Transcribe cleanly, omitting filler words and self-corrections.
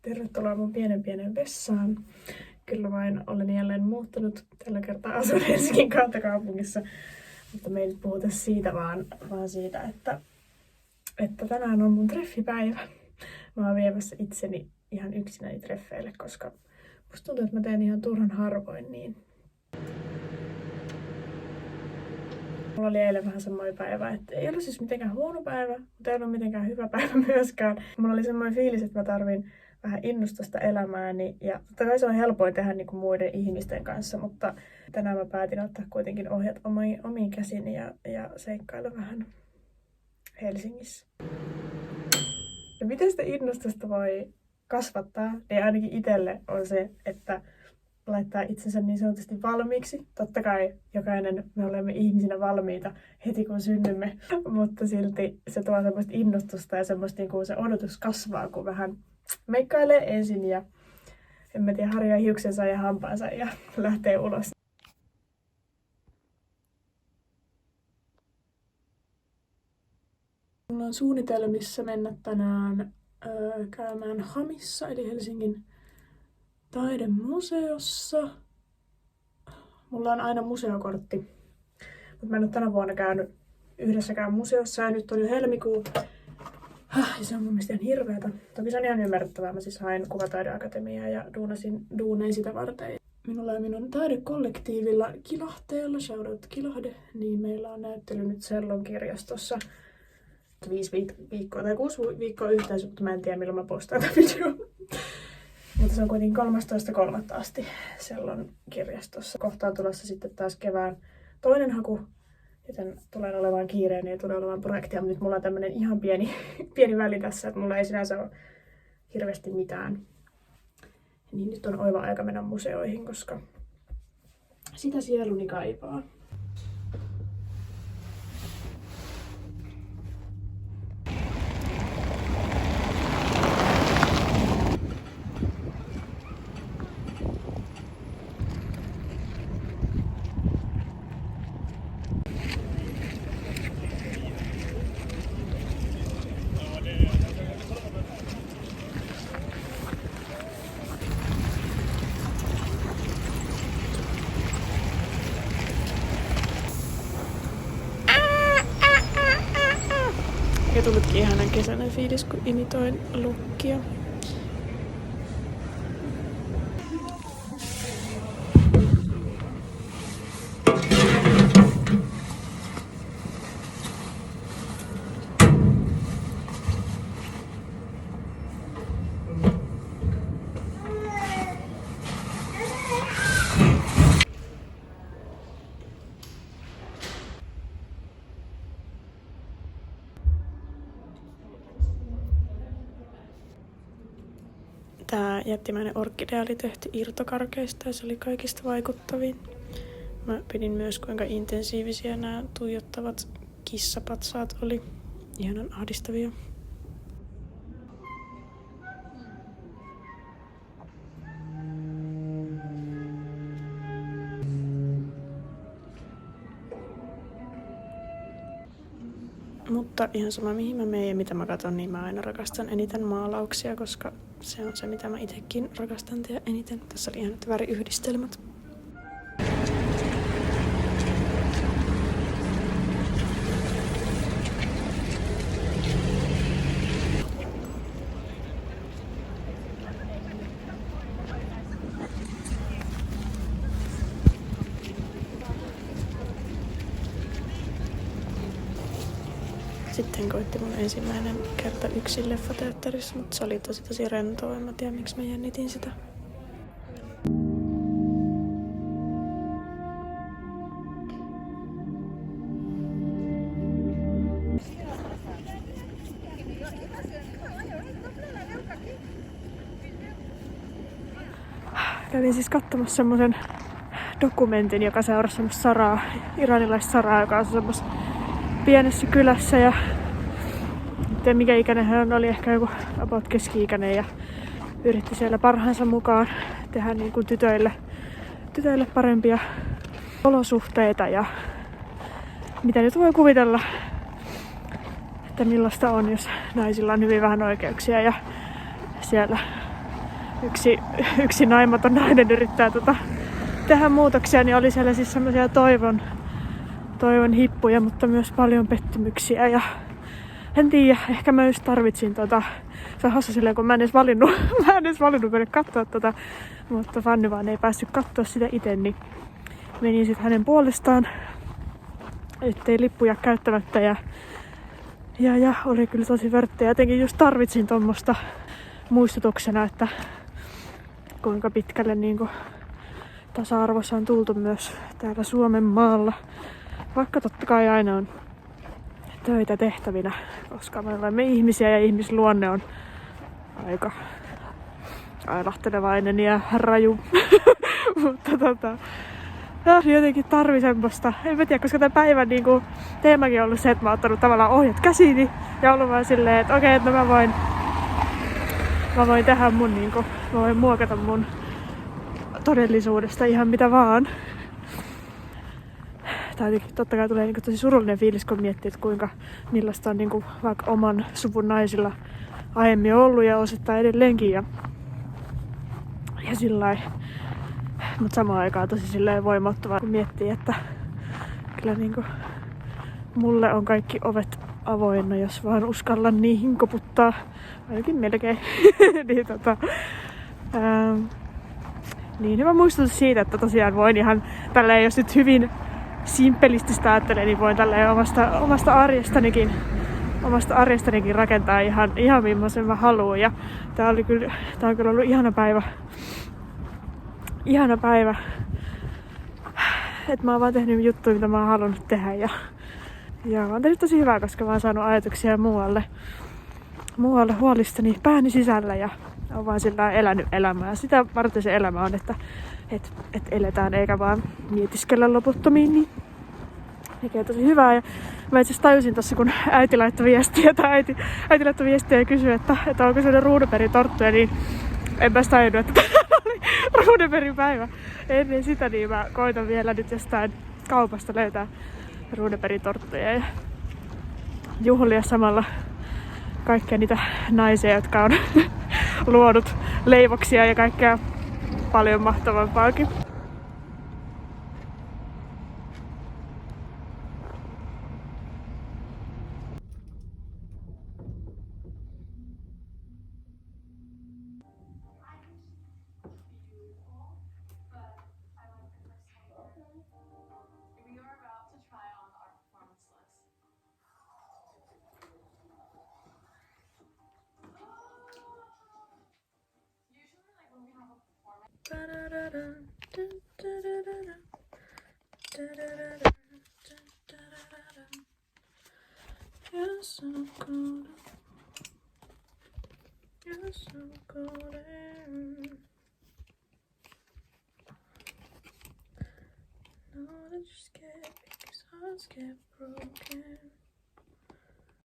Tervetuloa mun pienen vessaan. Kyllä vain olen jälleen muuttanut. Tällä kertaa asun Helsingin kantakaupungissa. Mutta me ei nyt puhuta siitä, vaan siitä, että tänään on mun treffipäivä. Mä oon viemässä itseni ihan yksinäni treffeille, koska musta tuntuu, että mä teen ihan turhan harvoin niin. Mulla oli eilen vähän semmoinen päivä, että ei ollut siis mitenkään huono päivä, mutta ei ollut mitenkään hyvä päivä myöskään. Mulla oli semmoinen fiilis, että mä tarvin vähän innostusta elämääni. Ja totta kai se on helpoin tehdä niin kuin muiden ihmisten kanssa, mutta tänään mä päätin ottaa kuitenkin ohjat omiin käsiini ja seikkailla vähän Helsingissä. Ja miten sitä innostusta voi kasvattaa, niin ainakin itselle on se, että laittaa itsensä niin sanotusti valmiiksi. Totta kai jokainen me olemme ihmisinä valmiita heti kun synnymme, mutta silti se tuo semmoista innostusta ja semmoista niin kuin se odotus kasvaa, kun vähän meikkailee ensin ja en mä tiedä, harjaa hiuksensa ja hampaansa ja lähtee ulos. Mulla on suunnitelmissa mennä tänään käymään Hamissa, eli Helsingin taidemuseossa. Mulla on aina museokortti, mutta mä en ole tänä vuonna käynyt yhdessäkään museossa ja nyt on jo helmikuu. Ja se on mun mielestä ihan hirveetä. Toki se on ihan ymmärrettävää. Mä siis hain Kuvataideakatemiaa ja duunein sitä varten. Minulla ja minun taidekollektiivilla Kilahteella, shoutout Kilahde, niin meillä on näyttely nyt Sellon kirjastossa 5 viikkoa tai 6 viikkoa yhteensä, mutta mä en tiedä milloin mä postaan tämän videon. Mutta se on kuitenkin 13.3. asti Sellon kirjastossa. Kohta on tulossa sitten taas kevään toinen haku, joten tulee olemaan kiireinen ja tulee olemaan projektia. Mutta nyt mulla on tämmönen ihan pieni väli tässä, että mulla ei sinänsä ole hirveästi mitään. Niin nyt on oiva aika mennä museoihin, koska sitä sieluni kaipaa. Ja tullutkin ihanan kesäinen fiilis, kun imitoin lukkia. Tää jättimäinen orkidea oli tehty irtokarkeista ja se oli kaikista vaikuttavin. Mä pidin myös kuinka intensiivisiä nämä tuijottavat kissapatsaat oli. Ihanan ahdistavia. Mutta ihan sama mihin mä menen ja mitä mä katson, niin mä aina rakastan eniten maalauksia, koska se on se mitä mä itekin rakastan tehdä eniten. Tässä oli ihanat väriyhdistelmät. Sitten koitti mun ensimmäinen kerta yksin leffateatterissa, mutta se oli tosi rentoa. En mä tiedä miksi mä jännitin sitä. Kävin siis katsomassa semmosen dokumentin, joka seurasi semmoista Saraa, iranilaista Saraa, joka on semmoista pienessä kylässä ja en tiedä mikä ikäinen hän oli, ehkä joku about keski-ikäinen ja yritti siellä parhaansa mukaan tehdä niin kuin tytöille parempia olosuhteita ja mitä nyt voi kuvitella, että millaista on, jos naisilla on hyvin vähän oikeuksia ja siellä yksi naimaton nainen yrittää tehdä muutoksia, niin oli siellä siis semmoisia toivon hippuja, mutta myös paljon pettymyksiä. Ja en tiedä, ehkä mä just tarvitsin se on hauska silleen, kun mä en edes valinnut mennä katsoa mutta Fanny vaan ei päässyt katsoa sitä itse, niin menin sit hänen puolestaan, ettei lippuja käyttämättä ja oli kyllä tosi vörttejä. Jotenkin just tarvitsin tommoista muistutuksena, että kuinka pitkälle niinku tasa-arvossa on tultu myös täällä Suomen maalla. Vaikka totta kai aina on töitä tehtävinä, koska me olemme ihmisiä ja ihmisluonne on aika ailahtelevainen ja raju. Mutta jotenkin tarvii semmoista. En mä tiedä, koska tämän päivän niinku teemakin on ollut se, että mä oon ottanut tavallaan ohjat käsiini ja ollut vaan silleen, että okei, että mä voin tehdä mä voin muokata mun todellisuudesta ihan mitä vaan. Totta kai tulee tosi surullinen fiilis, kun miettii, että millaista on vaikka oman suvun naisilla aiemmin ollut ja osittain edelleenkin. Ja sillai. Mutta samaan aikaan tosi silleen voimattavaa, kun miettii, että kyllä mulle on kaikki ovet avoinna, jos vaan uskallan niihin koputtaa. Ainakin melkein. Niin hyvä muistutus siitä, että tosiaan voin ihan tälleen, jos nyt hyvin simppelisti ajattelee, niin voin tälleen omasta arjestanikin rakentaa ihan millaisen mä haluan. Ja tää on kyllä ollut ihana päivä. Että mä oon vaan tehnyt juttuja, mitä mä oon halunnut tehdä. Ja mä oon tehnyt tosi hyvää, koska mä oon saanut ajatuksia muualle huolistani pääni sisällä. Ja oon vaan sillä elänyt elämää. Sitä varten se elämä on, että eletään eikä vaan mietiskellä loputtomiin. Niin tekee tosi hyvää. Ja mä itse asiassa tajusin tossa, kun äiti laittoi viestiä, äiti laittoi viestiä ja kysyi, että onko sellainen ruuduperitorttuja, niin en mä tajunnut, että oli ruuduperipäivä. Ennen sitä niin mä koitan vielä nyt jostain kaupasta löytää ruuduperitorttuja ja juhlia samalla kaikkia niitä naisia, jotka on luonut leivoksia ja kaikkea paljon mahtavampaakin. You're so cold. You're so cold. No, that you're scared because hearts get broken.